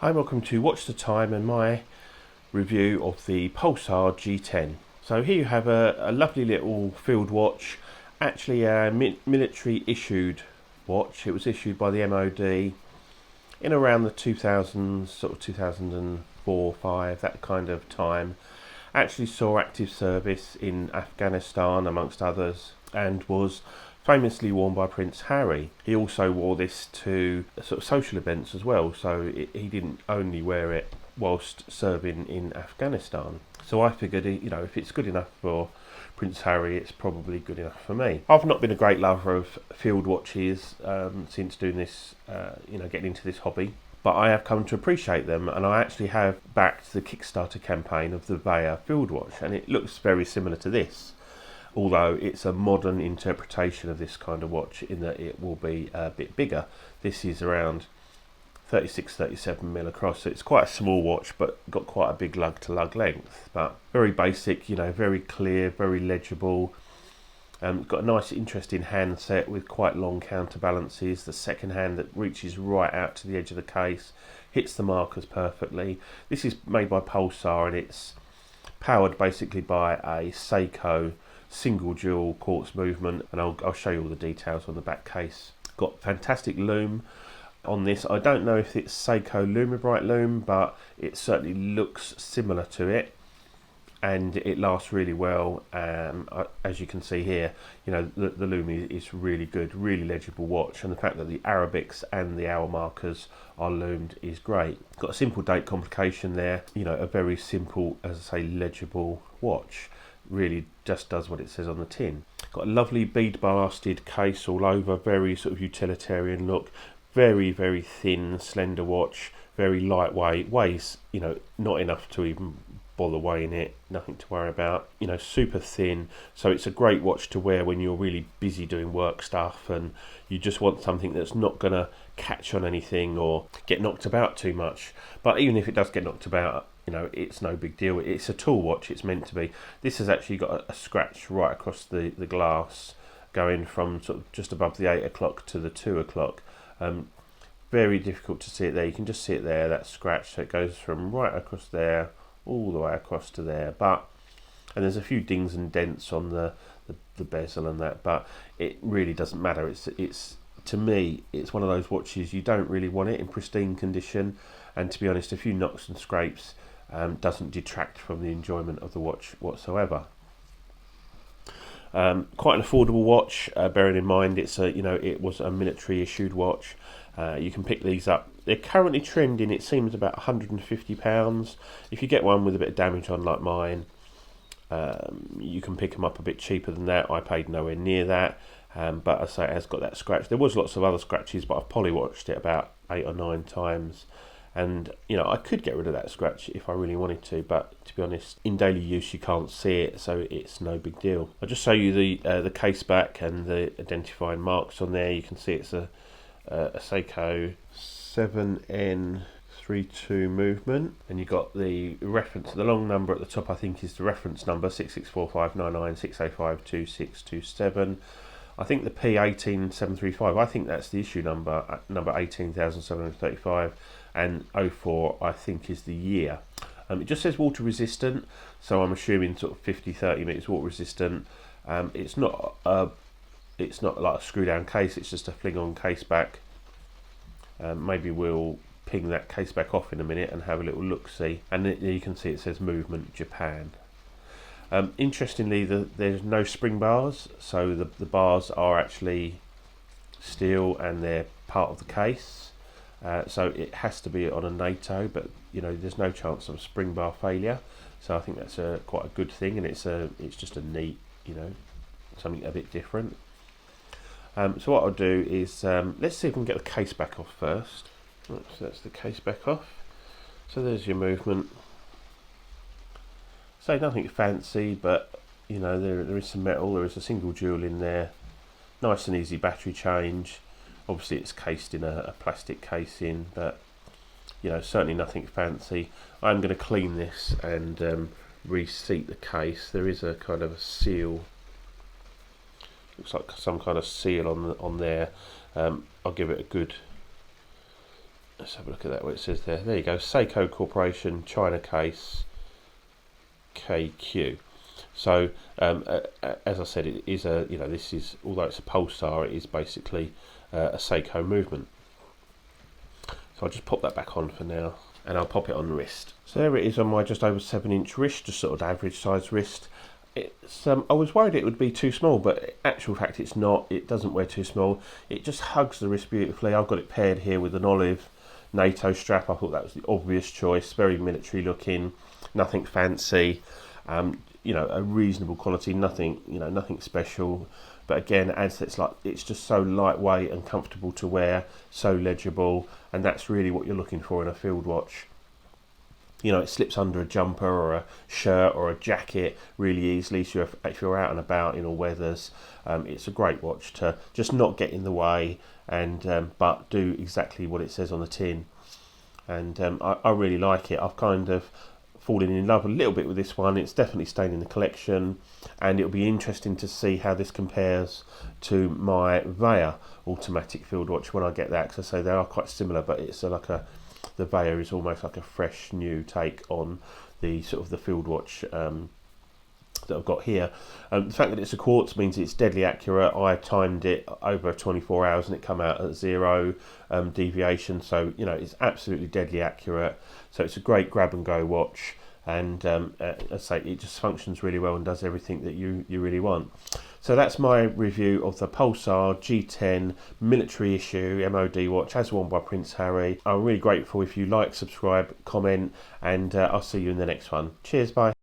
Hi, welcome to Watch the Time and my review of the Pulsar G10. So here you have a lovely little field watch, actually a military issued watch. It was issued by the MOD in around the 2000s, sort of 2004-5, that kind of time. Actually saw active service in Afghanistan amongst others, and was famously worn by Prince Harry. He also wore this to sort of social events as well, so he didn't only wear it whilst serving in Afghanistan. So I figured, if it's good enough for Prince Harry, it's probably good enough for me. I've not been a great lover of field watches since doing this, getting into this hobby, but I have come to appreciate them, and I actually have backed the Kickstarter campaign of the Veya field watch, and it looks very similar to this, although it's a modern interpretation of this kind of watch in that it will be a bit bigger. This is around 36-37mm across, so it's quite a small watch but got quite a big lug to lug length, but very basic, very clear, very legible. Got a nice interesting handset with quite long counterbalances, the second hand that reaches right out to the edge of the case, hits the markers perfectly. This is made by Pulsar, and it's powered basically by a Seiko single dual quartz movement, and I'll show you all the details on the back case. Got fantastic lume on this. I don't know if it's Seiko Lumibright lume, but it certainly looks similar to it, and it lasts really well. As you can see here, the lume is really good, really legible watch, and the fact that the Arabics and the hour markers are lumed is great. Got a simple date complication there, a very simple, as I say, legible watch. Really just does what it says on the tin. Got a lovely bead blasted case all over, very sort of utilitarian look, very, very thin, slender watch, very lightweight, weighs, not enough to even bother weighing it, nothing to worry about, super thin, so it's a great watch to wear when you're really busy doing work stuff and you just want something that's not going to catch on anything or get knocked about too much. But even if it does get knocked about, it's no big deal. It's a tool watch, it's meant to be. This has actually got a scratch right across the glass, going from sort of just above the 8 o'clock to the 2 o'clock. Very difficult to see it there. You can just see it there, that scratch, so it goes from right across there all the way across to there, and there's a few dings and dents on the bezel and that, but it really doesn't matter. It's to me, it's one of those watches you don't really want it in pristine condition, and to be honest, a few knocks and scrapes doesn't detract from the enjoyment of the watch whatsoever. Quite an affordable watch, bearing in mind it was a military issued watch. You can pick these up. They're currently trending, it seems, about £150. If you get one with a bit of damage on like mine, you can pick them up a bit cheaper than that. I paid nowhere near that, but as I say, it has got that scratch. There was lots of other scratches, but I've polywatched it about 8 or 9 times, and I could get rid of that scratch if I really wanted to, but to be honest, in daily use you can't see it, so it's no big deal. I'll just show you the Caseback and the identifying marks on there. You can see it's a Seiko 7N32 movement, and you got the reference, the long number at the top I think is the reference number, 6645996052627. I think the P18735, I think that's the issue number, number 18735, and 04 I think is the year. It just says water resistant, so I'm assuming sort of 50-30 meters water resistant. It's not like a screw down case, it's just a fling on case back. Maybe we'll ping that case back off in a minute and have a little look see, and you can see it says movement Japan. Interestingly, there's no spring bars, so the bars are actually steel and they're part of the case, so it has to be on a NATO, but there's no chance of spring bar failure, so I think that's quite a good thing, and it's just a neat, something a bit different. So what I'll do is, let's see if we can get the case back off first. Right, so that's the case back off. So there's your movement. So nothing fancy, but there is some metal, there is a single jewel in there. Nice and easy battery change. Obviously it's cased in a plastic casing, but certainly nothing fancy. I'm going to clean this and reseat the case. There is a kind of a seal. Looks like some kind of seal on there. I'll give it a good let's have a look at that, what it says there. There you go, Seiko Corporation, China case, KQ. So as I said, it is a, this is, although it's a Pulsar, it is basically a Seiko movement. So I'll just pop that back on for now, and I'll pop it on the wrist. So there it is on my just over 7-inch wrist, just sort of average size wrist. It's I was worried it would be too small, but in actual fact it's not. It doesn't wear too small. It just hugs the wrist beautifully. I've got it paired here with an olive NATO strap. I thought that was the obvious choice. Very military looking, nothing fancy. A reasonable quality, nothing, nothing special. But again, as it's just so lightweight and comfortable to wear, so legible, and that's really what you're looking for in a field watch. It slips under a jumper or a shirt or a jacket really easily. So if you're out and about in all weathers, it's a great watch to just not get in the way, and but do exactly what it says on the tin. And I really like it. I've kind of fallen in love a little bit with this one. It's definitely staying in the collection, and it'll be interesting to see how this compares to my Veya automatic field watch when I get that, because I say they are quite similar, but it's the Veya is almost like a fresh new take on the sort of the field watch that I've got here. The fact that it's a quartz means it's deadly accurate. I timed it over 24 hours and it come out at 0 deviation, so it's absolutely deadly accurate. So it's a great grab and go watch, and as I say, it just functions really well and does everything that you really want. So that's my review of the Pulsar G10 military issue MOD watch as worn by Prince Harry. I'm really grateful if you like, subscribe, comment, and I'll see you in the next one. Cheers, bye.